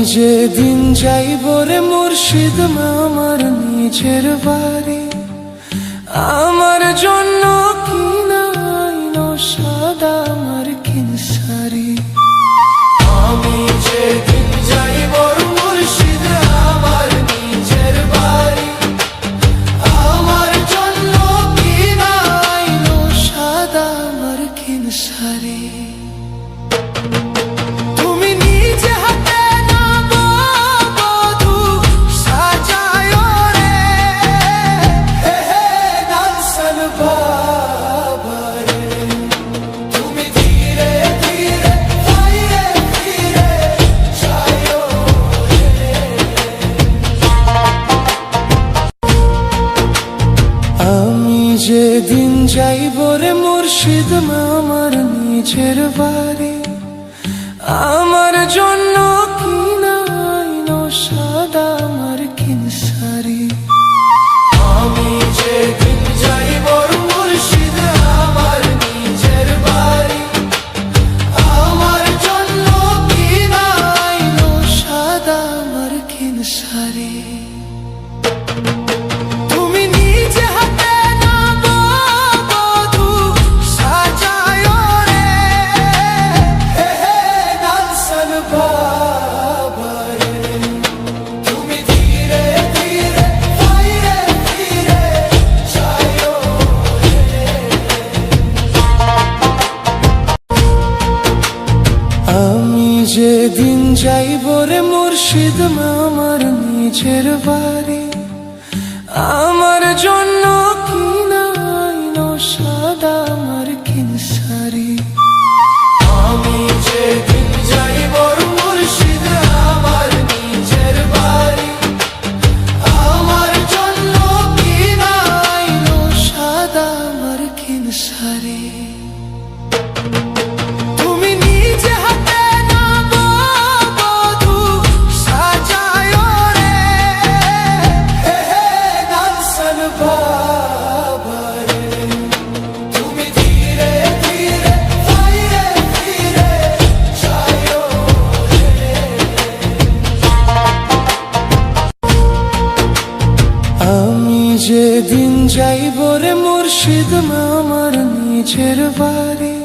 যেদিন যাইব রে মুর্শিদ আমার নিজের বাড়ি, আমার জন্য কিনা আইনো সাদা আমার কিনসারি। আমি যেদিন যাইব মুর্শিদ আমার নিজের বাড়ি, আমার জন্য কিনা আইনো সাদা আমার কিনসারি। যেদিন যাইব রে মুর্শিদ আমার নিজের বাড়ি, আমার জন্য কিনা আইনো সাদা আমার কিনসারি। আমি যেদিন যাইব মুর্শিদ আমার নিজের বাড়ি, আমার জন্য কিনা আইনো সাদা আমার কিনসারি। যেদিন যাইব রে মুর্শিদ আমার নিজের বাড়ি, আমার জন্য কিনা আইনো সাদা আমার কিনসারি। আমি যেদিন যাইব মুর্শিদ আমার নিজের বাড়ি, আমার জন্য কিনা আইনো সাদা আমার কিনসারি। যেদিন যাইব রে মুর্শিদ আমার নিজের বাড়ি,